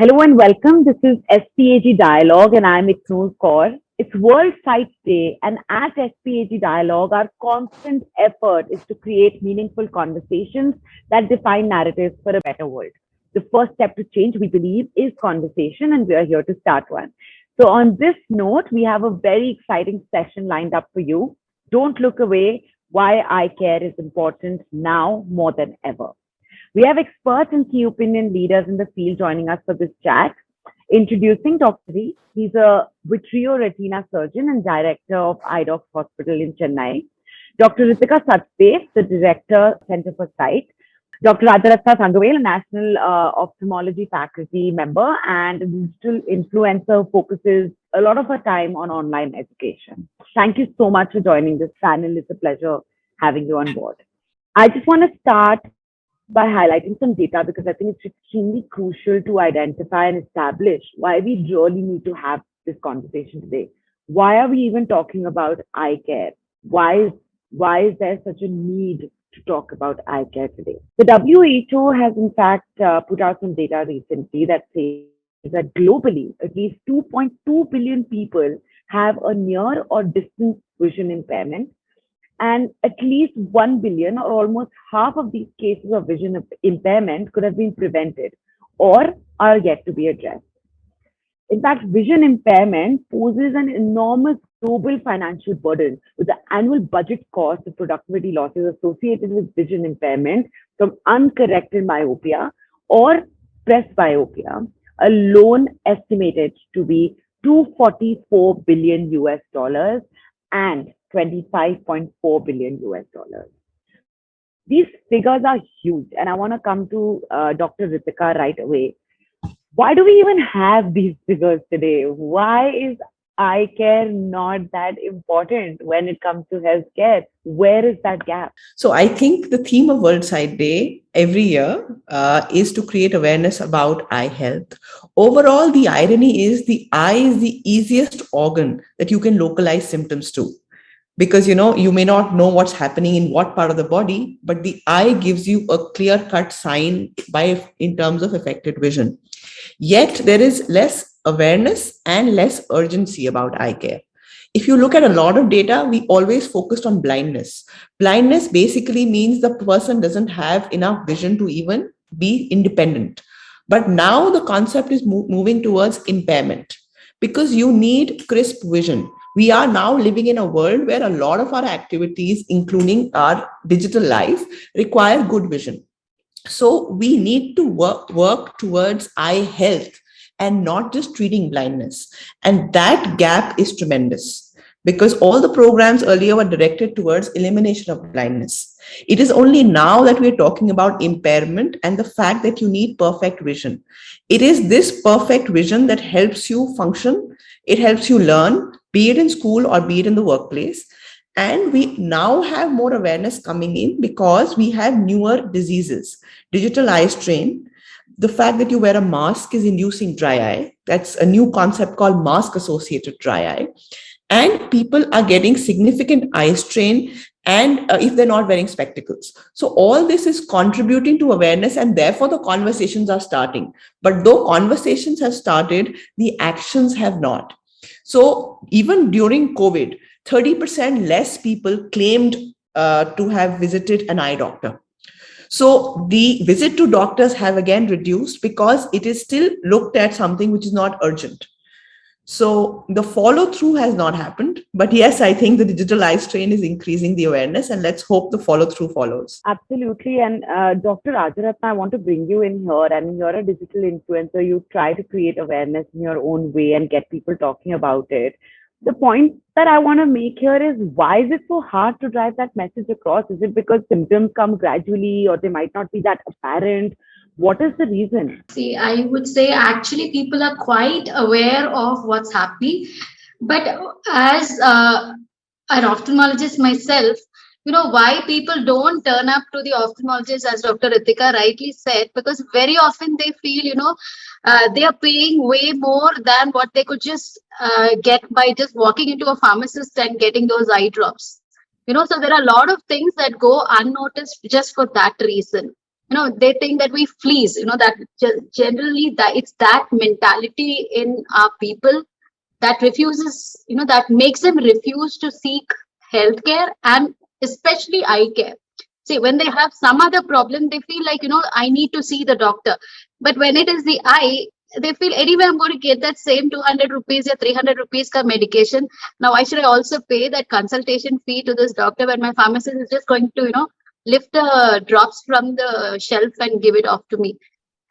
Hello and welcome. This is SPAG Dialogue and I'm Iknoor Kaur. It's World Sight Day, and at SPAG Dialogue, our constant effort is to create meaningful conversations that define narratives for a better world. The first step to change, we believe, is conversation, and we are here to start one. So, on this note, we have a very exciting session lined up for you. Don't look away. Why eye care is important now more than ever. We have experts and key opinion leaders in the field joining us for this chat. Introducing Dr. Rees. He's a vitreoretina surgeon and director of IDOX Hospital in Chennai. Dr. Ritika Satdev, the director, Center for Sight. Dr. Radharatna Sangavel, a national ophthalmology faculty member and a digital influencer who focuses a lot of her time on online education. Thank you so much for joining this panel. It's a pleasure having you on board. I just want to start by highlighting some data because I think it's extremely crucial to identify and establish why we really need to have this conversation today. Why are we even talking about eye care? Why is there such a need to talk about eye care today? The WHO has in fact put out some data recently that says that globally, at least 2.2 billion people have a near or distant vision impairment, and at least 1 billion or almost half of these cases of vision impairment could have been prevented or are yet to be addressed. In fact, vision impairment poses an enormous global financial burden, with the annual budget cost of productivity losses associated with vision impairment from uncorrected myopia or presbyopia alone estimated to be 244 billion US dollars and 25.4 billion US dollars. These figures are huge, and I want to come to Dr. Ritika right away. Why do we even have these figures today? Why is eye care not that important when it comes to healthcare? Where is that gap? So I think the theme of World Sight Day every year is to create awareness about eye health. Overall, the irony is the eye is the easiest organ that you can localize symptoms to, because you may not know what's happening in what part of the body, but the eye gives you a clear cut sign in terms of affected vision. Yet there is less awareness and less urgency about eye care. If you look at a lot of data, we always focused on blindness. Blindness basically means the person doesn't have enough vision to even be independent. But now the concept is moving towards impairment, because you need crisp vision. We are now living in a world where a lot of our activities, including our digital life, require good vision. So we need to work towards eye health and not just treating blindness. And that gap is tremendous, because all the programs earlier were directed towards elimination of blindness. It is only now that we're talking about impairment and the fact that you need perfect vision. It is this perfect vision that helps you function. It helps you learn, be it in school or be it in the workplace. And we now have more awareness coming in because we have newer diseases. Digital eye strain, the fact that you wear a mask is inducing dry eye. That's a new concept called mask associated dry eye. And people are getting significant eye strain, and if they're not wearing spectacles. So all this is contributing to awareness, and therefore the conversations are starting. But though conversations have started, the actions have not. So even during COVID, 30% less people claimed to have visited an eye doctor. So the visit to doctors have again reduced because it is still looked at something which is not urgent. So the follow through has not happened. But yes, I think the digital eye strain is increasing the awareness, and let's hope the follow through follows. Absolutely. And Dr. Rajaratna, I want to bring you in here. I mean, you're a digital influencer. You try to create awareness in your own way and get people talking about it. The point that I want to make here is, why is it so hard to drive that message across? Is it because symptoms come gradually or they might not be that apparent? What is the reason? See, I would say actually people are quite aware of what's happening. But as an ophthalmologist myself, why people don't turn up to the ophthalmologist, as Dr. Ritika rightly said, because very often they feel, they are paying way more than what they could just get by just walking into a pharmacist and getting those eye drops. So there are a lot of things that go unnoticed just for that reason. they think that we fleece, that generally that it's that mentality in our people that refuses, that makes them refuse to seek healthcare and especially eye care. See, when they have some other problem, they feel like, I need to see the doctor. But when it is the eye, they feel anyway, I'm going to get that same 200 rupees or 300 rupees ka medication. Now, why should I also pay that consultation fee to this doctor when my pharmacist is just going to, lift the drops from the shelf and give it off to me?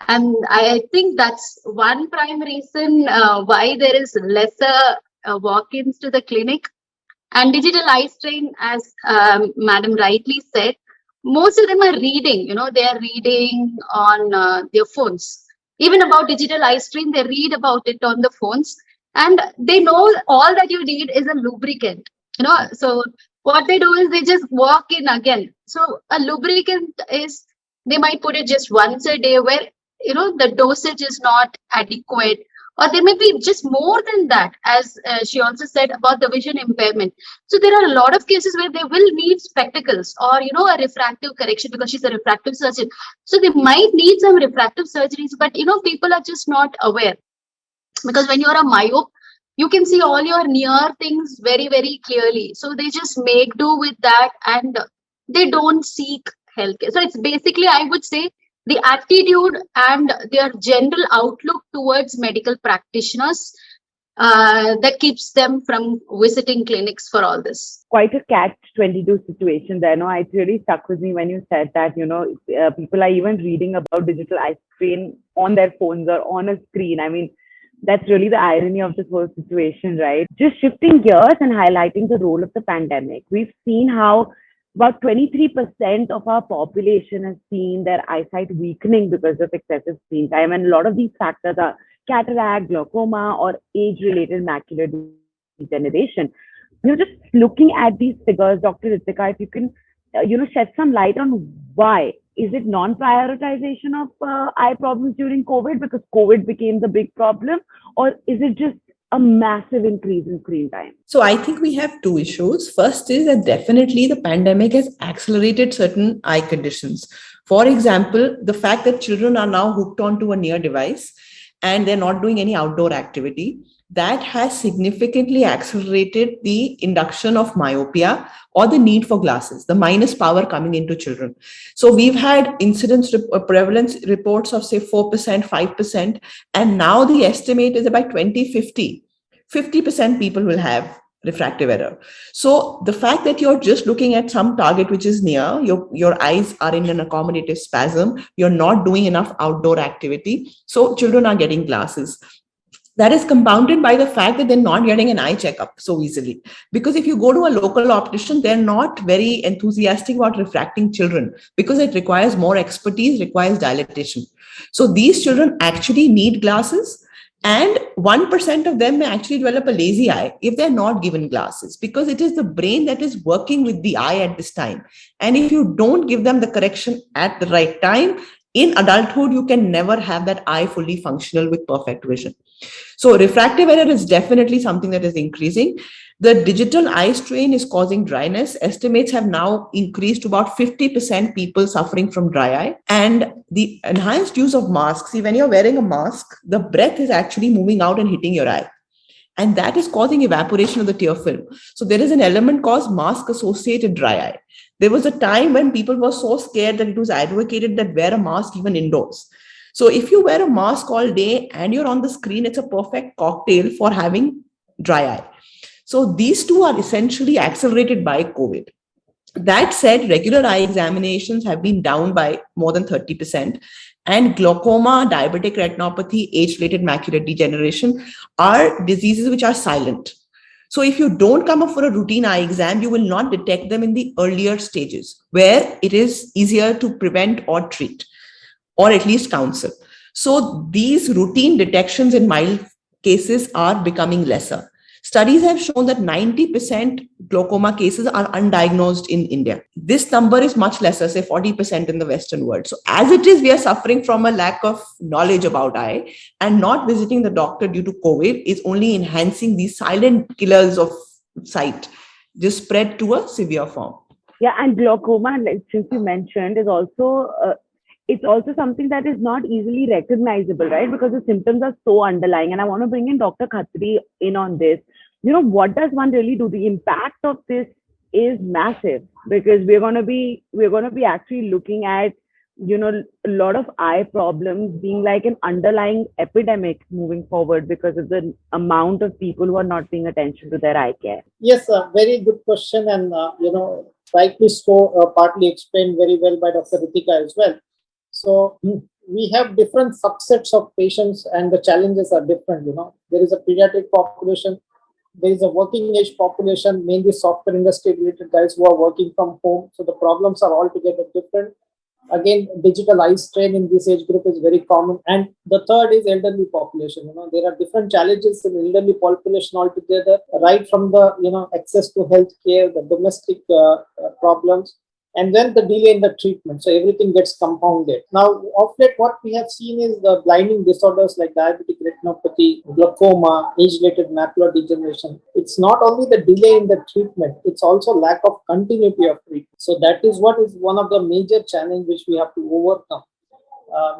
And I think that's one prime reason why there is lesser walk-ins to the clinic. And digital eye strain, as Madam rightly said, most of them are reading, they are reading on their phones. Even about digital eye strain, they read about it on the phones. And they know all that you need is a lubricant, So what they do is they just walk in again. So a lubricant is, they might put it just once a day where, the dosage is not adequate, or there may be just more than that, as she also said about the vision impairment. So there are a lot of cases where they will need spectacles or, a refractive correction, because she's a refractive surgeon. So they might need some refractive surgeries, but, people are just not aware. Because when you're a myope, you can see all your near things very, very clearly. So they just make do with that and they don't seek healthcare. So it's basically, I would say, the attitude and their general outlook towards medical practitioners that keeps them from visiting clinics for all this. Quite a catch-22 situation there. No, it really stuck with me when you said that, people are even reading about digital eye strain on their phones or on a screen. I mean, that's really the irony of this whole situation, right? Just shifting gears and highlighting the role of the pandemic. We've seen how about 23% of our population has seen their eyesight weakening because of excessive screen time. And a lot of these factors are cataract, glaucoma, or age-related macular degeneration. Just looking at these figures, Dr. Ritika, if you can, shed some light on why. Is it non-prioritization of eye problems during COVID because COVID became the big problem? Or is it just a massive increase in screen time? So I think we have two issues. First is that definitely the pandemic has accelerated certain eye conditions. For example, the fact that children are now hooked onto a near device and they're not doing any outdoor activity, that has significantly accelerated the induction of myopia or the need for glasses, the minus power coming into children. So we've had prevalence reports of say 4%, 5%, and now the estimate is about 2050, 50% people will have refractive error. So the fact that you're just looking at some target which is near, your eyes are in an accommodative spasm, you're not doing enough outdoor activity, so children are getting glasses. That is compounded by the fact that they're not getting an eye checkup so easily. Because if you go to a local optician, they're not very enthusiastic about refracting children because it requires more expertise, requires dilatation. So these children actually need glasses, and 1% of them may actually develop a lazy eye if they're not given glasses, because it is the brain that is working with the eye at this time. And if you don't give them the correction at the right time, in adulthood, you can never have that eye fully functional with perfect vision. So refractive error is definitely something that is increasing. The digital eye strain is causing dryness. Estimates have now increased to about 50% people suffering from dry eye. And the enhanced use of masks, see, when you're wearing a mask, the breath is actually moving out and hitting your eye. And that is causing evaporation of the tear film. So there is an element called mask-associated dry eye. There was a time when people were so scared that it was advocated that wear a mask even indoors. So if you wear a mask all day and you're on the screen, it's a perfect cocktail for having dry eye. So these two are essentially accelerated by COVID. That said, regular eye examinations have been down by more than 30%. And glaucoma, diabetic retinopathy, age-related macular degeneration are diseases which are silent. So if you don't come up for a routine eye exam, you will not detect them in the earlier stages where it is easier to prevent or treat, or at least counsel. So these routine detections in mild cases are becoming lesser. Studies have shown that 90% glaucoma cases are undiagnosed in India. This number is much lesser, say 40% in the Western world. So as it is, we are suffering from a lack of knowledge about eye, and not visiting the doctor due to COVID is only enhancing these silent killers of sight, just spread to a severe form. Yeah, and glaucoma, since you mentioned, is also it's also something that is not easily recognizable, right? Because the symptoms are so underlying. And I want to bring in Dr. Khatri in on this. What does one really do? The impact of this is massive, because we're going to be actually looking at a lot of eye problems being like an underlying epidemic moving forward because of the amount of people who are not paying attention to their eye care. Yes, a very good question, and rightly so, partly explained very well by Dr. Ritika as well. So we have different subsets of patients, and the challenges are different. There is a pediatric population, there is a working age population, mainly software industry related guys who are working from home. So the problems are altogether different. Again, digital eye strain in this age group is very common. And the third is elderly population. There are different challenges in elderly population altogether, right from the access to health care, the domestic problems, and then the delay in the treatment. So everything gets compounded. Now, of late, what we have seen is the blinding disorders like diabetic retinopathy, glaucoma, age-related macular degeneration. It's not only the delay in the treatment, it's also lack of continuity of treatment. So that is what is one of the major challenges which we have to overcome.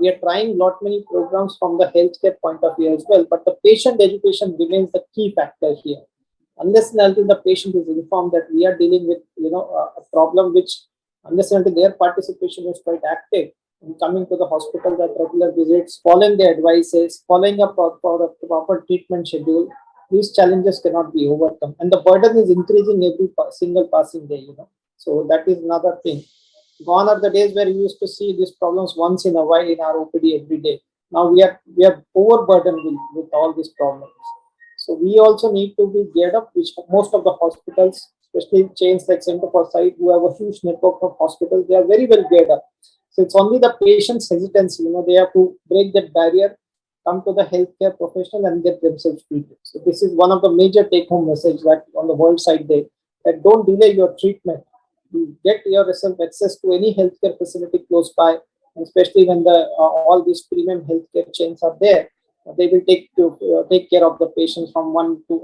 We are trying lot many programs from the healthcare point of view as well, but the patient education remains the key factor here. Unless and until the patient is informed that we are dealing with a problem which, unless and until their participation is quite active in coming to the hospital at regular visits, following the advices, following up for a proper treatment schedule, these challenges cannot be overcome. And the burden is increasing every single passing day, So that is another thing. Gone are the days where we used to see these problems once in a while in our OPD every day. Now we are overburdened with all these problems. So we also need to be geared up, which most of the hospitals, especially chains like Center for Sight, who have a huge network of hospitals, they are very well geared up. So it's only the patient's hesitancy, they have to break that barrier, come to the healthcare professional and get themselves treated. So this is one of the major take-home message that on the World Sight Day, that don't delay your treatment. You get yourself access to any healthcare facility close by, and especially when all these premium healthcare chains are there, they will take care of the patients from one to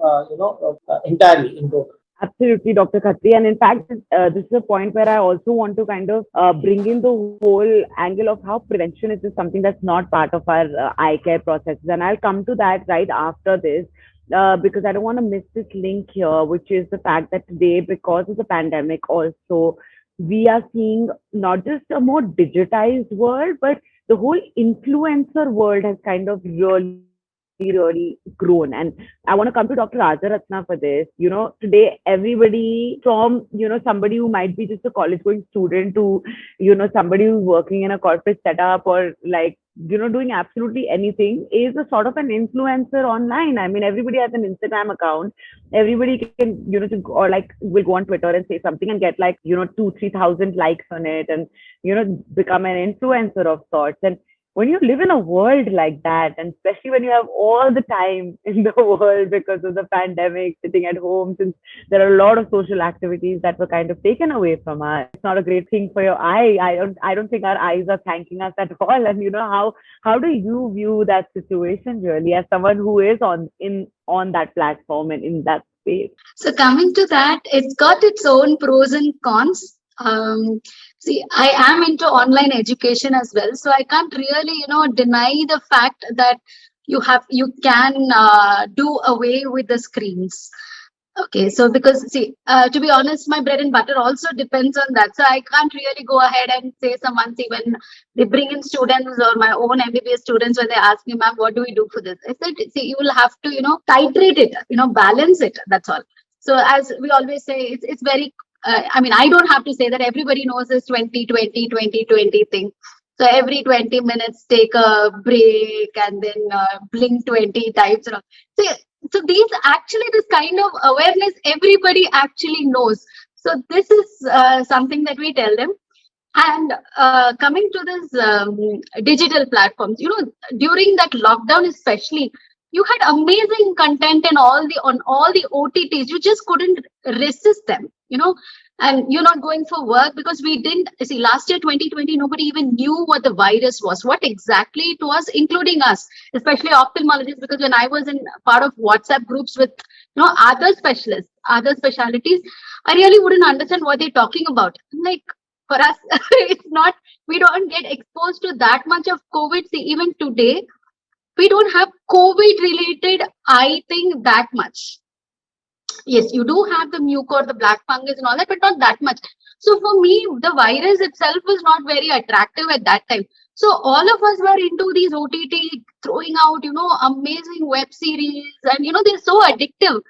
entirely in total. Absolutely, Dr. Khatri. And in fact, this is a point where I also want to kind of bring in the whole angle of how prevention is just something that's not part of our eye care processes. And I'll come to that right after this. Because I don't want to miss this link here, which is the fact that today, because of the pandemic, also we are seeing not just a more digitized world, but the whole influencer world has kind of really grown. And I want to come to Dr. Rajaratna for this. Today everybody from, somebody who might be just a college going student to, somebody who's working in a corporate setup or like, doing absolutely anything is a sort of an influencer online. I mean, everybody has an Instagram account. Everybody can, or like will go on Twitter and say something and get like, 2,000-3,000 likes on it and, become an influencer of sorts. And when you live in a world like that, and especially when you have all the time in the world because of the pandemic, sitting at home, since there are a lot of social activities that were kind of taken away from us, it's not a great thing for your eye. I don't think our eyes are thanking us at all. And how do you view that situation really as someone who is on that platform and in that space? So coming to that, it's got its own pros and cons. See, I am into online education as well, so I can't really, deny the fact that you can do away with the screens. Okay, so because see, to be honest, my bread and butter also depends on that. So I can't really go ahead and say someone, see, when they bring in students or my own MBBS students, when they ask me, ma'am, what do we do for this? I said, see, you will have to, titrate it, balance it. That's all. So as we always say, it's very, I don't have to say that everybody knows this 20-20-20-20 thing. So every 20 minutes, take a break and then blink 20 times. So these actually, this kind of awareness, everybody actually knows. So this is something that we tell them. And coming to this digital platforms, during that lockdown especially, you had amazing content and on all the OTTs. You just couldn't resist them, and you're not going for work because we didn't see last year 2020 nobody even knew what the virus was, what exactly it was, including us, especially ophthalmologists, because when I was in part of WhatsApp groups with other specialists, other specialties, I really wouldn't understand what they're talking about. I'm like, For us, it's not, we don't get exposed to that much of COVID. See, even today, we don't have COVID related eye thing that much. Yes, you do have the mucor, the black fungus and all that, but not that much. So for me, the virus itself was not very attractive at that time. So all of us were into these OTT, throwing out, amazing web series, and they're so addictive.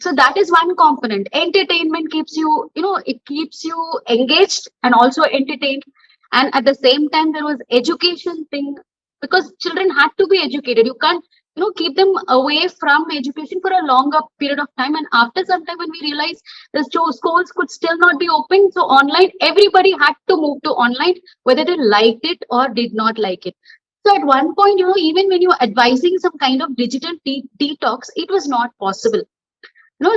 So that is one component. Entertainment keeps you, it keeps you engaged and also entertained. And at the same time, there was education thing, because children had to be educated. You can't, keep them away from education for a longer period of time. And after some time, when we realized the schools could still not be open, so online, everybody had to move to online, whether they liked it or did not like it. So at one point, even when you were advising some kind of digital detox, it was not possible.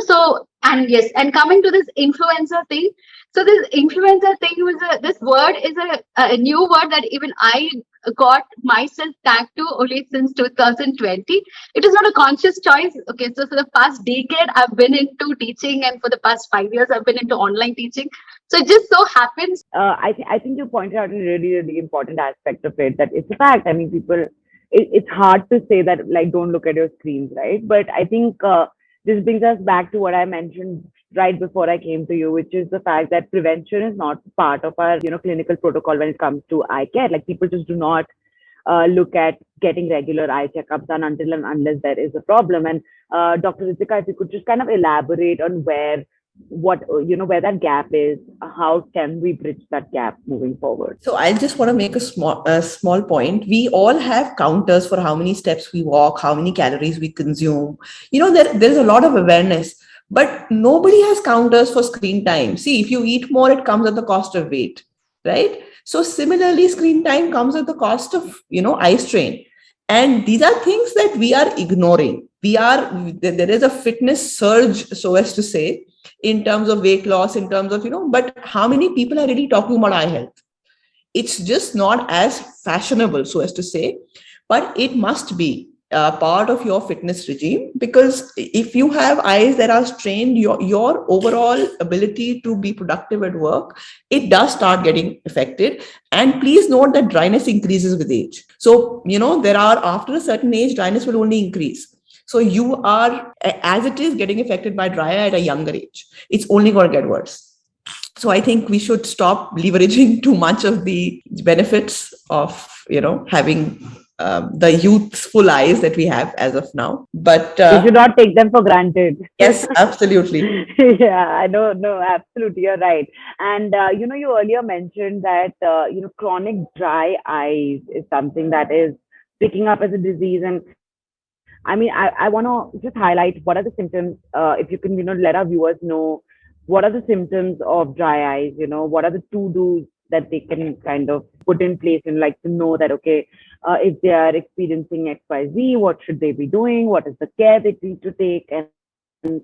So, and yes, and coming to this influencer thing, so this influencer thing was this word is a new word that even I got myself tagged to only since 2020. It is not a conscious choice. Okay, so for the past decade, I've been into teaching, and for the past 5 years, I've been into online teaching. So it just so happens. I think you pointed out a really, really important aspect of it, that it's a fact. I mean, people, it's hard to say that, like, don't look at your screens, right? But I think this brings us back to what I mentioned right before I came to you, which is the fact that prevention is not part of our, clinical protocol when it comes to eye care. Like, people just do not look at getting regular eye checkups done until and unless there is a problem. And Dr. Ritika, if you could just kind of elaborate on where that gap is, how can we bridge that gap moving forward? So I just want to make a small point. We all have counters for how many steps we walk, how many calories we consume. There's a lot of awareness, but nobody has counters for screen time. See, if you eat more, it comes at the cost of weight, right? So similarly, screen time comes at the cost of, eye strain. And these are things that we are ignoring. There is a fitness surge, so as to say, in terms of weight loss, in terms of, but how many people are really talking about eye health? It's just not as fashionable, so as to say, but it must be part of your fitness regime, because if you have eyes that are strained, your overall ability to be productive at work, it does start getting affected. And please note that dryness increases with age. So, after a certain age, dryness will only increase. So you are, as it is, getting affected by dry eye at a younger age. It's only going to get worse. So I think we should stop leveraging too much of the benefits of, having the youthful eyes that we have as of now. But we should not take them for granted. Yes, absolutely. Yeah, I know. No, absolutely. You're right. And, you earlier mentioned that, chronic dry eyes is something that is picking up as a disease. And I mean, I want to just highlight what are the symptoms, if you can, let our viewers know what are the symptoms of dry eyes, what are the to-dos that they can kind of put in place, and like to know that, okay, if they are experiencing XYZ, what should they be doing? What is the care they need to take? And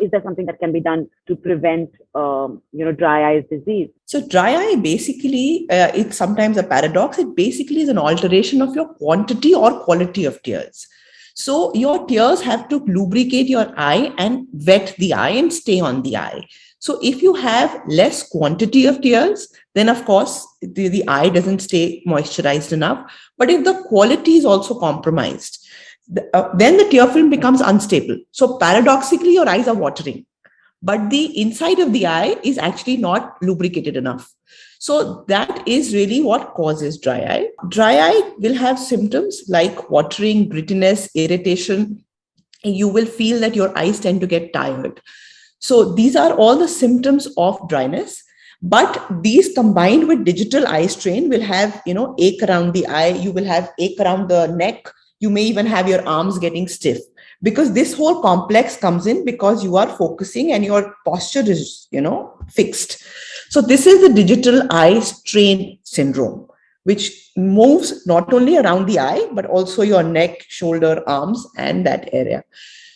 is there something that can be done to prevent, dry eyes disease? So dry eye, basically, it's sometimes a paradox. It basically is an alteration of your quantity or quality of tears. So your tears have to lubricate your eye and wet the eye and stay on the eye. So if you have less quantity of tears, then of course the eye doesn't stay moisturized enough. But if the quality is also compromised, then the tear film becomes unstable. So paradoxically, your eyes are watering, but the inside of the eye is actually not lubricated enough. So that is really what causes dry eye. Dry eye will have symptoms like watering, grittiness, irritation. You will feel that your eyes tend to get tired. So these are all the symptoms of dryness. But these combined with digital eye strain will have, ache around the eye. You will have ache around the neck. You may even have your arms getting stiff, because this whole complex comes in because you are focusing and your posture is, fixed. So this is the digital eye strain syndrome, which moves not only around the eye, but also your neck, shoulder, arms, and that area.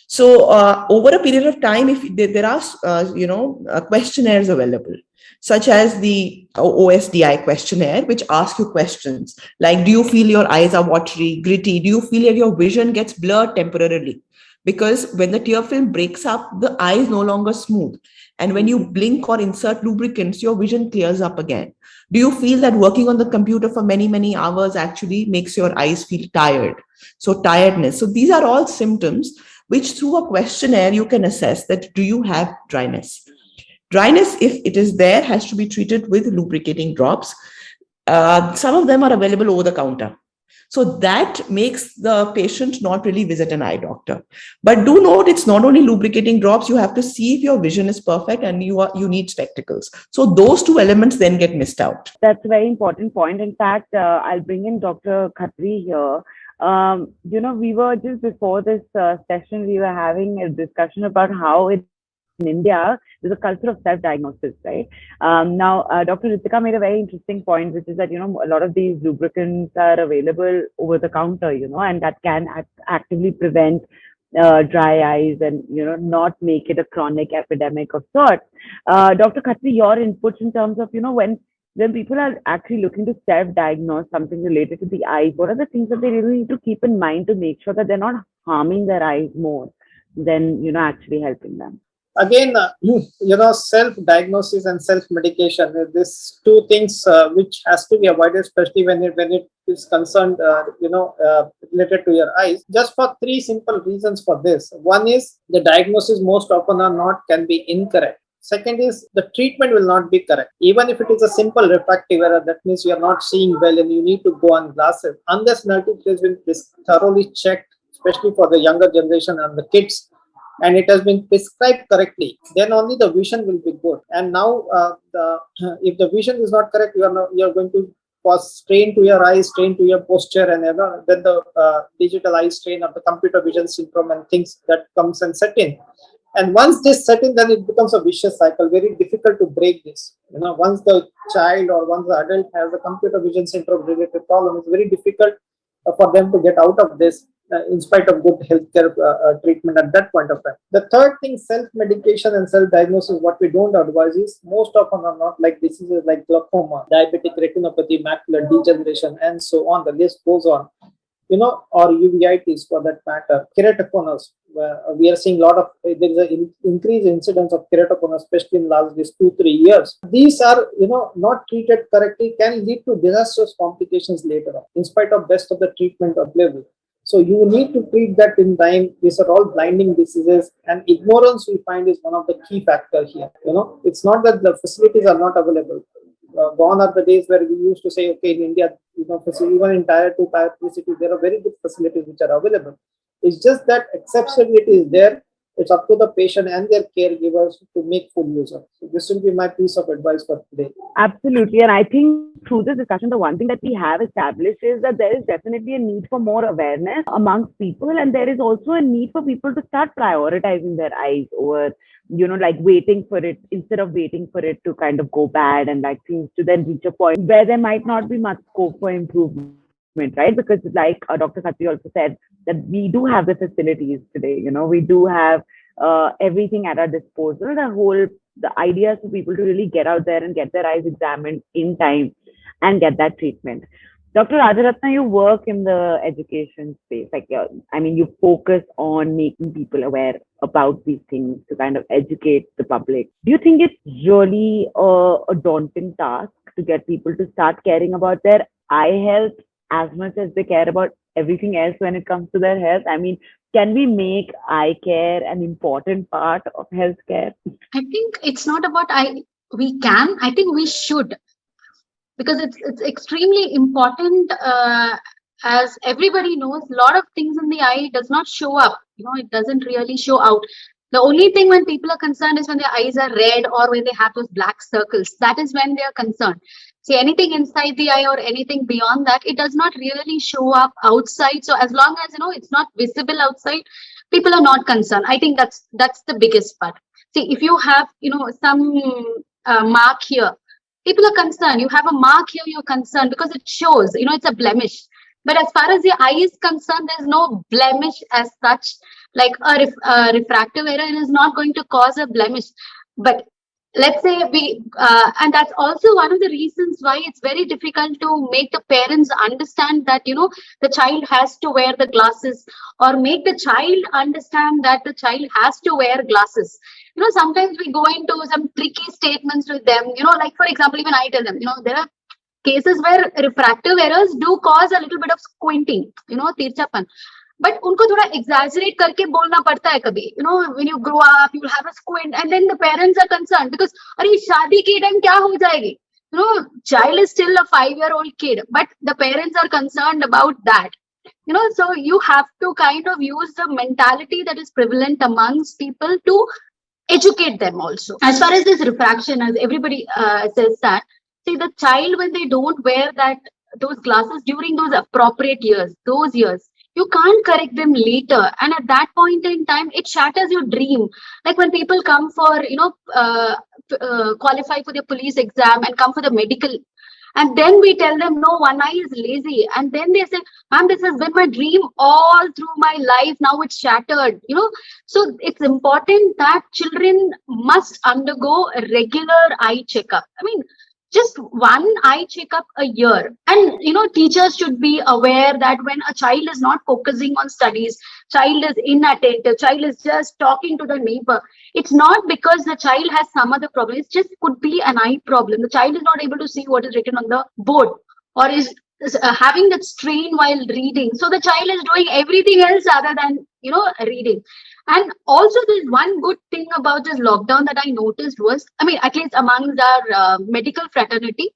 So over a period of time, if there are, questionnaires available, such as the OSDI questionnaire, which asks you questions like, do you feel your eyes are watery, gritty? Do you feel that your vision gets blurred temporarily? because when the tear film breaks up, the eye is no longer smooth. And when you blink or insert lubricants, your vision clears up again. Do you feel that working on the computer for many, many hours actually makes your eyes feel tired? So tiredness. So these are all symptoms which through a questionnaire you can assess that do you have dryness? Dryness, if it is there, has to be treated with lubricating drops. Some of them are available over the counter. So that makes the patient not really visit an eye doctor. But do note, it's not only lubricating drops. You have to see if your vision is perfect and you need spectacles. So those two elements then get missed out. That's a very important point. In fact, I'll bring in Dr. Khatri here. We were just before this session, we were having a discussion about how in India, there's a culture of self-diagnosis, right? Now, Dr. Ritika made a very interesting point, which is that, a lot of these lubricants are available over the counter, and that can actively prevent dry eyes and, not make it a chronic epidemic of sorts. Dr. Khatri, your inputs in terms of, when people are actually looking to self-diagnose something related to the eyes, what are the things that they really need to keep in mind to make sure that they're not harming their eyes more than, actually helping them? Again, self-diagnosis and self-medication, these two things which has to be avoided, especially when it is concerned, related to your eyes, just for three simple reasons for this. One is the diagnosis most often can be incorrect. Second is the treatment will not be correct. Even if it is a simple refractive error, that means you are not seeing well and you need to go on glasses. Unless it has been thoroughly checked, especially for the younger generation and the kids, and it has been prescribed correctly, then only the vision will be good. And now, if the vision is not correct, you are going to cause strain to your eyes, strain to your posture, and then the digital eye strain of the computer vision syndrome and things that comes and set in. And once this set in, then it becomes a vicious cycle. Very difficult to break this. Once the child or once the adult has a computer vision syndrome related problem, it's very difficult for them to get out of this. In spite of good healthcare treatment at that point of time. The third thing, self-medication and self-diagnosis, what we don't advise is most often are not like diseases like glaucoma, diabetic retinopathy, macular degeneration, and so on. The list goes on. Or uveitis for that matter, keratoconus. We are seeing there is an increased incidence of keratoconus, especially in last 2-3 years. These are, not treated correctly, can lead to disastrous complications later on, in spite of best of the treatment available. So you need to treat that in time. These are all blinding diseases, and ignorance we find is one of the key factors here. It's not that the facilities are not available. Gone are the days where we used to say, okay, in India, even in tier 2, tier 3 cities, there are very good facilities which are available. It's just that accessibility is there. It's up to the patient and their caregivers to make full use of it. So this will be my piece of advice for today. Absolutely. And I think through this discussion, the one thing that we have established is that there is definitely a need for more awareness amongst people. And there is also a need for people to start prioritizing their eyes over, like waiting for it, instead of waiting for it to kind of go bad and like things to then reach a point where there might not be much scope for improvement. Right? Because like Dr. Khatri also said, that we do have the facilities today, we do have everything at our disposal. The idea is for people to really get out there and get their eyes examined in time and get that treatment. Dr. Rajaratna, you work in the education space. You focus on making people aware about these things to kind of educate the public. Do you think it's really a daunting task to get people to start caring about their eye health as much as they care about everything else when it comes to their health? Can we make eye care an important part of healthcare? I think it's not about we can. I think we should, because it's extremely important. As everybody knows, a lot of things in the eye does not show up. It doesn't really show out. The only thing when people are concerned is when their eyes are red or when they have those black circles. That is when they are concerned. See, anything inside the eye or anything beyond that, it does not really show up outside. So as long as, it's not visible outside, people are not concerned. I think that's the biggest part. See, if you have, some mark here, people are concerned. You have a mark here, you're concerned because it shows, it's a blemish. But as far as the eye is concerned, there's no blemish as such. Like a refractive error is not going to cause a blemish. But let's say and that's also one of the reasons why it's very difficult to make the parents understand that, the child has to wear the glasses, or make the child understand that the child has to wear glasses. Sometimes we go into some tricky statements with them, like for example, even I tell them, there are cases where refractive errors do cause a little bit of squinting, tirchapan. But उनको थोड़ा exaggerate करके बोलना पड़ता है कभी, when you grow up you'll have a squint, and then the parents are concerned because अरे शादी के टाइम क्या हो जाएगी, child is still a 5-year-old kid, but the parents are concerned about that. So you have to kind of use the mentality that is prevalent amongst people to educate them also. As far as this refraction, as everybody says that, see, the child, when they don't wear those glasses during those appropriate years, those years, you can't correct them later, and at that point in time it shatters your dream. Like when people come for qualify for the police exam and come for the medical, and then we tell them no, one eye is lazy, and then they say, ma'am, this has been my dream all through my life, now it's shattered. So it's important that children must undergo a regular eye checkup. I mean, just one eye checkup a year. And teachers should be aware that when a child is not focusing on studies, child is inattentive, child is just talking to the neighbor, it's not because the child has some other problem, it just could be an eye problem. The child is not able to see what is written on the board, or is having that strain while reading, so the child is doing everything else other than reading. And also, there's one good thing about this lockdown that I noticed was, I mean, at least amongst our medical fraternity,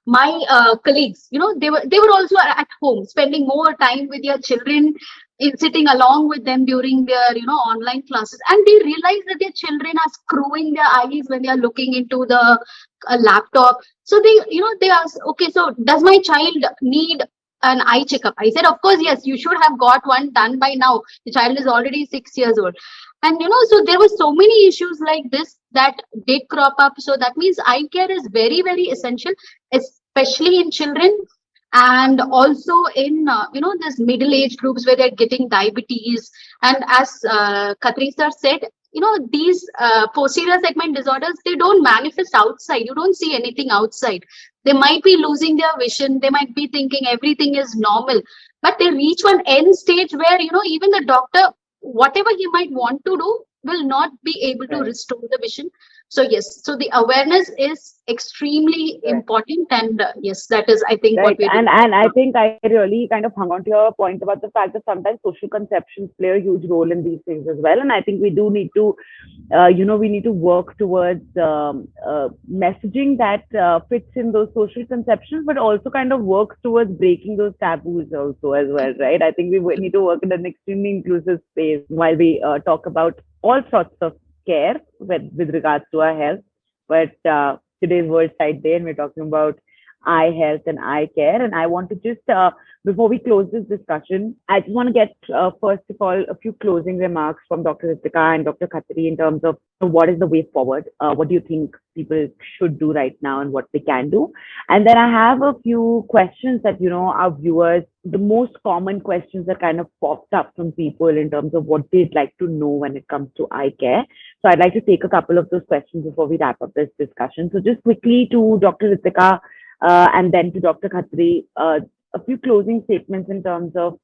my colleagues, they were also at home, spending more time with their children, in sitting along with them during their online classes, and they realize that their children are screwing their eyes when they are looking into the laptop. So they ask, okay, so does my child need an eye checkup? I said, of course, yes, you should have got one done by now. The child is already 6 years old. And so there were so many issues like this that did crop up. So that means eye care is very, very essential, especially in children, and also in this middle age groups where they're getting diabetes. And as Khatri sir said, these posterior segment disorders, they don't manifest outside. You don't see anything outside. They might be losing their vision, they might be thinking everything is normal, but they reach one end stage where even the doctor, whatever he might want to do, will not be able to restore the vision. So yes, so the awareness is extremely important, and yes, that is, I think, what we're doing. And I think I really kind of hung on to your point about the fact that sometimes social conceptions play a huge role in these things as well. And I think we do need to, we need to work towards messaging that fits in those social conceptions, but also kind of works towards breaking those taboos also as well, right? I think we need to work in an extremely inclusive space while we talk about all sorts of care with regards to our health. But today's World Sight Day, and we're talking about eye health and eye care. And I want to just, before we close this discussion, I just want to get, first of all, a few closing remarks from Dr. Ritika and Dr. Khatri in terms of what is the way forward? What do you think people should do right now and what they can do? And then I have a few questions that, our viewers, the most common questions that kind of popped up from people in terms of what they'd like to know when it comes to eye care. So I'd like to take a couple of those questions before we wrap up this discussion. So just quickly to Dr. Ritika and then to Dr. Khatri, a few closing statements in terms of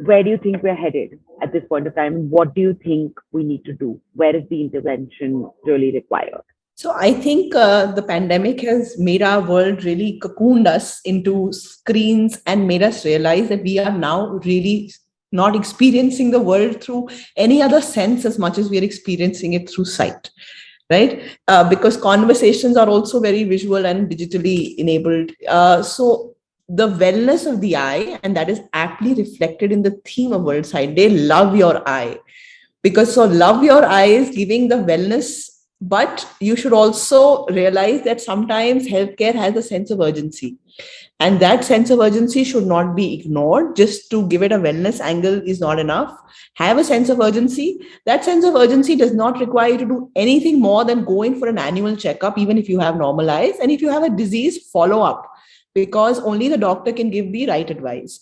where do you think we're headed at this point of time? And what do you think we need to do? Where is the intervention really required? So I think the pandemic has made our world really cocooned us into screens and made us realize that we are now really not experiencing the world through any other sense as much as we are experiencing it through sight, right? Because conversations are also very visual and digitally enabled. So the wellness of the eye, and that is aptly reflected in the theme of World Sight Day, love your eye. Because so love your eye is giving the wellness, but you should also realize that sometimes healthcare has a sense of urgency. And that sense of urgency should not be ignored. Just to give it a wellness angle is not enough. Have a sense of urgency. That sense of urgency does not require you to do anything more than going for an annual checkup, even if you have normal eyes. And if you have a disease, follow up, because only the doctor can give the right advice.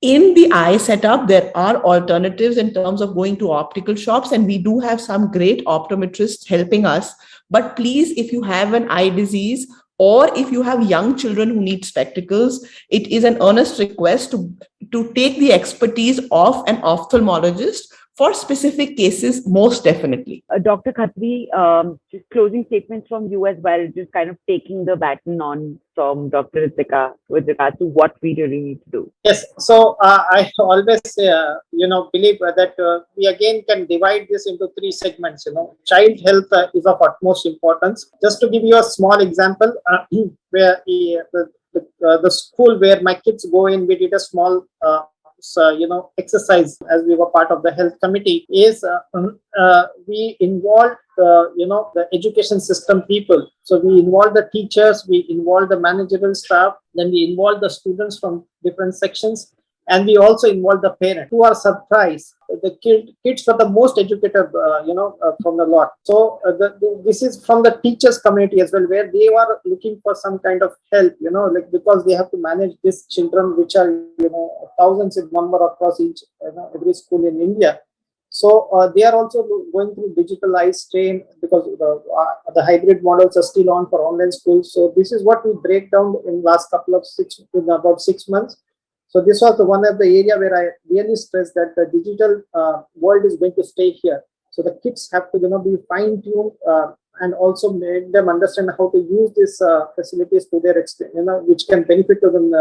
In the eye setup, there are alternatives in terms of going to optical shops, and we do have some great optometrists helping us. But please, if you have an eye disease or if you have young children who need spectacles, it is an earnest request to take the expertise of an ophthalmologist for specific cases, most definitely. Dr. Khatri, just closing statements from you as well, just kind of taking the baton on from Dr. Ritika with regard to what we really need to do. Yes, so I always, believe that we again can divide this into three segments. Child health is of utmost importance. Just to give you a small example, where the school where my kids go in, we did a small exercise as we were part of the health committee. Is we involved the education system people. So we involve the teachers, we involve the managerial staff, then we involve the students from different sections, and we also involve the parents. To our surprise, the kids were the most educated from the lot. So this is from the teachers community as well, where they were looking for some kind of help, because they have to manage these children which are thousands in number across every school in India. So they are also going through digital eye strain, because the hybrid models are still on for online schools. So this is what we break down in last couple of about 6 months. So this was one of the area where I really stressed that the digital world is going to stay here. So the kids have to be fine-tuned and also make them understand how to use these facilities to their extent, which can benefit to them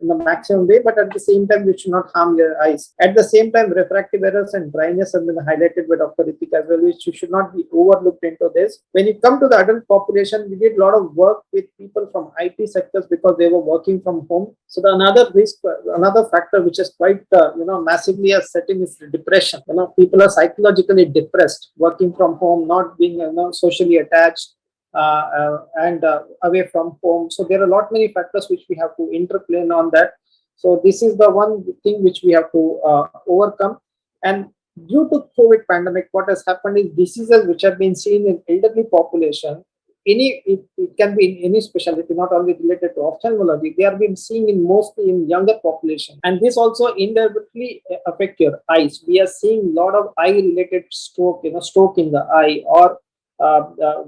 in the maximum way, but at the same time, which should not harm your eyes. At the same time, refractive errors and dryness have been highlighted by Dr. Ritika as well, which should not be overlooked into this. When it comes to the adult population, we did a lot of work with people from IT sectors because they were working from home. So another factor which is quite, massively setting is depression. People are psychologically depressed, working from home, not being, socially attached and away from home. So there are a lot many factors which we have to interplay on that. So this is the one thing which we have to overcome. And due to COVID pandemic, what has happened is diseases which have been seen in elderly population, it can be in any specialty, not only related to ophthalmology. They are being seen mostly in younger population, and this also indirectly affect your eyes. We are seeing a lot of eye related stroke, stroke in the eye, or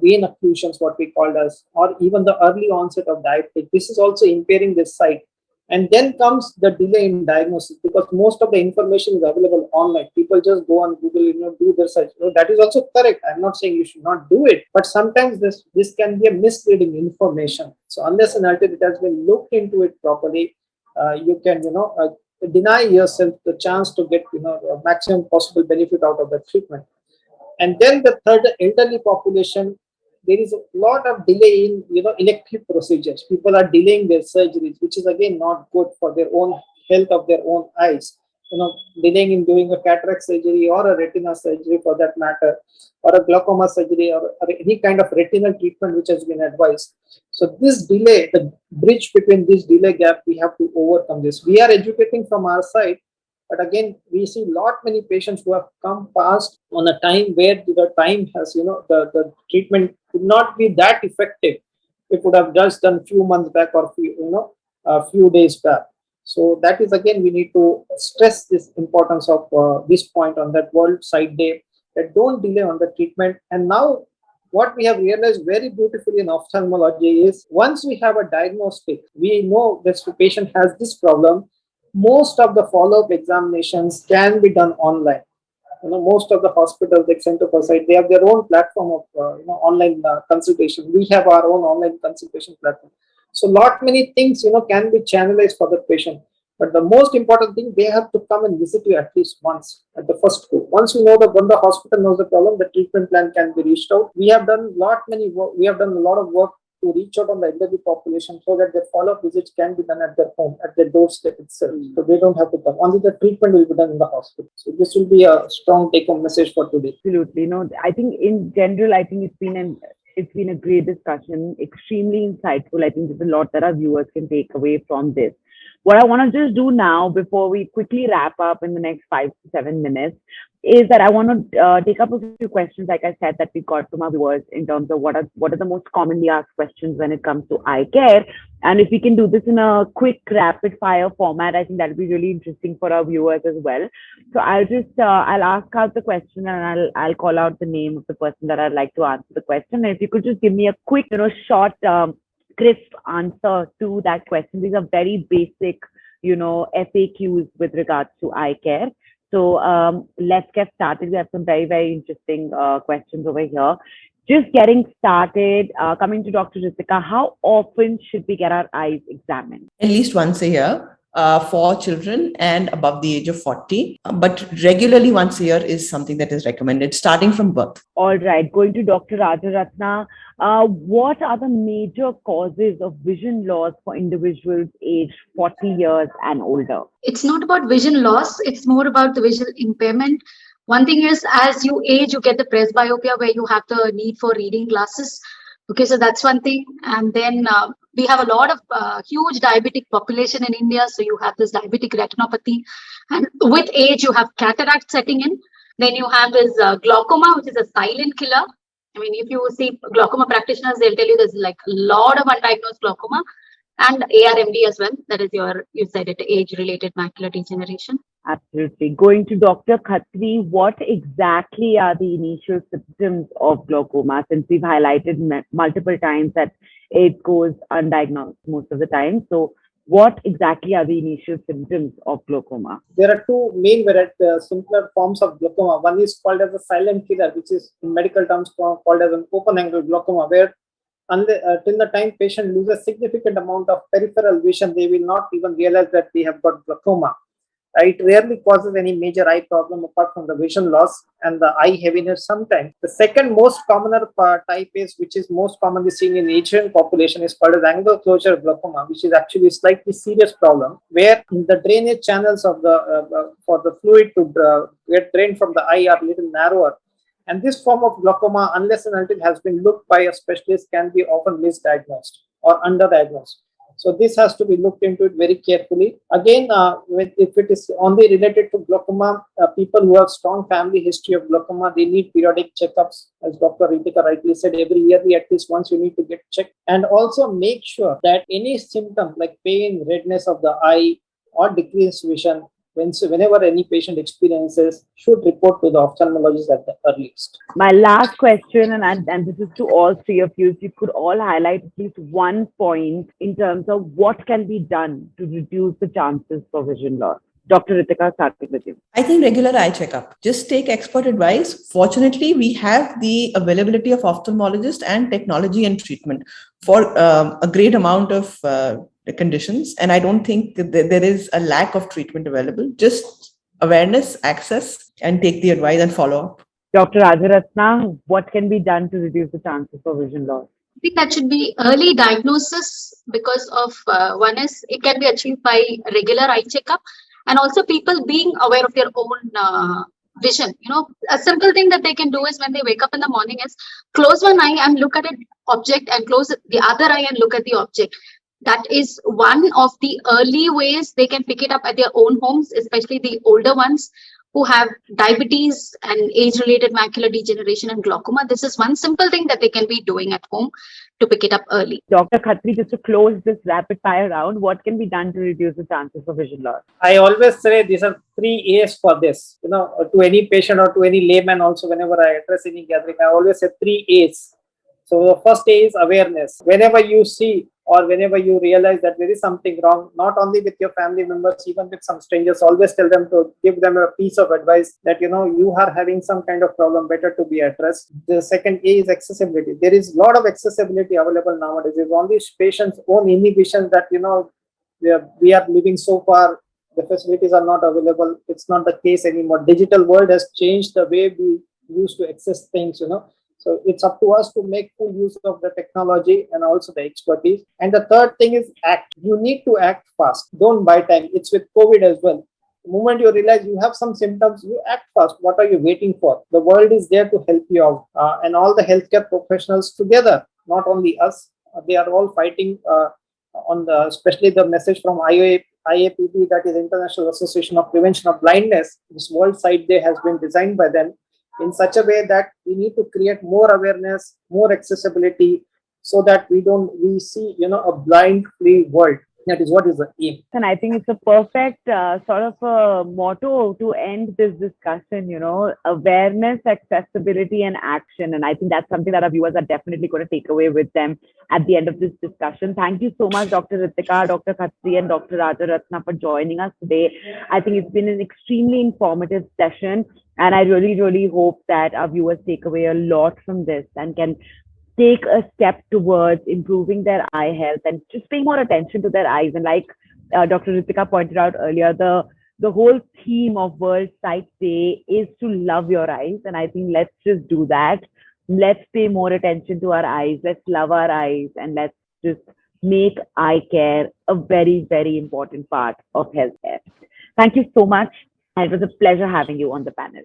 vein occlusions, what we called as, or even the early onset of diabetes. This is also impairing this sight. And then comes the delay in diagnosis, because most of the information is available online. People just go on Google, do their search. That is also correct. I'm not saying you should not do it, but sometimes this can be a misleading information. So unless and until it has been looked into it properly, you can, deny yourself the chance to get, a maximum possible benefit out of the treatment. And then the third, elderly population, there is a lot of delay in elective procedures. People are delaying their surgeries, which is again not good for their own health of their own eyes. Delaying in doing a cataract surgery or a retina surgery for that matter, or a glaucoma surgery, or any kind of retinal treatment which has been advised. So this delay, the bridge between this delay gap, we have to overcome this. We are educating from our side. But again, we see many patients who have come past on a time where the time has, the treatment could not be that effective. It would have just done few months back or a few days back. So that is again, we need to stress this importance of this point on that World Sight Day, that don't delay on the treatment. And now what we have realized very beautifully in ophthalmology is, once we have a diagnostic, we know this patient has this problem. Most of the follow-up examinations can be done online. Most of the hospitals, like Center for Sight, they have their own platform of online consultation. We have our own online consultation platform. So many things can be channelized for the patient. But the most important thing, they have to come and visit you at least once at the first go. Once we know that when the hospital knows the problem, the treatment plan can be reached out. We have done we have done a lot of work to reach out on the elderly population, so that their follow-up visits can be done at their home, at their doorstep itself. So they don't have to come. Only the treatment will be done in the hospital. So this will be a strong take-home message for today. Absolutely. I think in general, I think it's been a great discussion, extremely insightful. I think there's a lot that our viewers can take away from this. What I want to just do now before we quickly wrap up in the next 5 to 7 minutes is that I want to take up a few questions, like I said, that we got from our viewers in terms of what are the most commonly asked questions when it comes to eye care. And if we can do this in a quick rapid fire format, I think that would be really interesting for our viewers as well. So I'll just I'll ask out the question and I'll call out the name of the person that I'd like to answer the question. And if you could just give me a quick, short, crisp answer to that question. These are very basic, FAQs with regards to eye care. So let's get started. We have some very, very interesting questions over here. Just getting started, coming to Dr. Ritika, how often should we get our eyes examined? At least once a year for children and above the age of 40. But regularly once a year is something that is recommended, starting from birth. All right. Going to Dr. Rajaratna, what are the major causes of vision loss for individuals aged 40 years and older? It's not about vision loss, it's more about the visual impairment. One thing is, as you age, you get the presbyopia where you have the need for reading glasses. Okay, so that's one thing. And then we have a lot of huge diabetic population in India. So you have this diabetic retinopathy. And with age, you have cataract setting in. Then you have this glaucoma, which is a silent killer. I mean, if you see glaucoma practitioners, they'll tell you there's like a lot of undiagnosed glaucoma. And ARMD as well. That is you said it, age-related macular degeneration. Absolutely. Going to Dr. Khatri, what exactly are the initial symptoms of glaucoma? Since we've highlighted multiple times that it goes undiagnosed most of the time. So what exactly are the initial symptoms of glaucoma? There are two main simpler forms of glaucoma. One is called as a silent killer, which is in medical terms called as an open-angle glaucoma, where till the time patient loses significant amount of peripheral vision, they will not even realize that they have got glaucoma. It rarely causes any major eye problem apart from the vision loss and the eye heaviness sometimes. The second most commoner type is, which is most commonly seen in Asian population, is called as angle closure glaucoma, which is actually a slightly serious problem where the drainage channels of for the fluid to get drained from the eye are a little narrower. And this form of glaucoma, unless and until it has been looked by a specialist, can be often misdiagnosed or underdiagnosed. So this has to be looked into it very carefully. Again, if it is only related to glaucoma, people who have strong family history of glaucoma, they need periodic checkups. As Dr. Ritika rightly said, every year at least once you need to get checked. And also make sure that any symptom like pain, redness of the eye, or decreased vision, whenever any patient experiences, should report to the ophthalmologist at the earliest. My last question, and this is to all three of you, if you could all highlight at least one point in terms of what can be done to reduce the chances for vision loss. Dr. Ritika, starting with you. I think regular eye checkup. Just take expert advice. Fortunately, we have the availability of ophthalmologists and technology and treatment for a great amount of conditions. And I don't think that there is a lack of treatment available. Just awareness, access, and take the advice and follow up. Dr. Rajaratna, what can be done to reduce the chances for vision loss? I think that should be early diagnosis because of one is it can be achieved by regular eye checkup. And also people being aware of their own vision. A simple thing that they can do is when they wake up in the morning is close one eye and look at an object and close the other eye and look at the object. That is one of the early ways they can pick it up at their own homes, especially the older ones who have diabetes and age-related macular degeneration and glaucoma. This is one simple thing that they can be doing at home to pick it up early. Dr. Khatri, just to close this rapid fire round, what can be done to reduce the chances of vision loss? I always say these are 3 A's for this. To any patient or to any layman also, whenever I address any gathering, I always say 3 A's. So the first A is awareness. Whenever you see or whenever you realize that there is something wrong, not only with your family members, even with some strangers, always tell them to give them a piece of advice that, you are having some kind of problem, better to be addressed. The second A is accessibility. There is a lot of accessibility available nowadays. It's only patients' own inhibition that, we are living so far, the facilities are not available. It's not the case anymore. Digital world has changed the way we used to access things, So it's up to us to make full use of the technology and also the expertise. And the third thing is act. You need to act fast. Don't buy time. It's with COVID as well. The moment you realize you have some symptoms, you act fast. What are you waiting for? The world is there to help you out. And all the healthcare professionals together, not only us, they are all fighting especially the message from IOA IAPB, that is International Association of Prevention of Blindness, this World Sight Day has been designed by them in such a way that we need to create more awareness, more accessibility, so that we see, a blind-free world. That is what is the aim. And I think it's a perfect sort of a motto to end this discussion, awareness, accessibility, and action. And I think that's something that our viewers are definitely going to take away with them at the end of this discussion. Thank you so much, Dr. Ritika, Dr. Khatri, and Dr. Rajaratna for joining us today. I think it's been an extremely informative session. And I really, really hope that our viewers take away a lot from this and can take a step towards improving their eye health and just paying more attention to their eyes. And like Dr. Ritika pointed out earlier, the whole theme of World Sight Day is to love your eyes. And I think let's just do that. Let's pay more attention to our eyes. Let's love our eyes, and let's just make eye care a very, very important part of healthcare. Thank you so much. And it was a pleasure having you on the panel.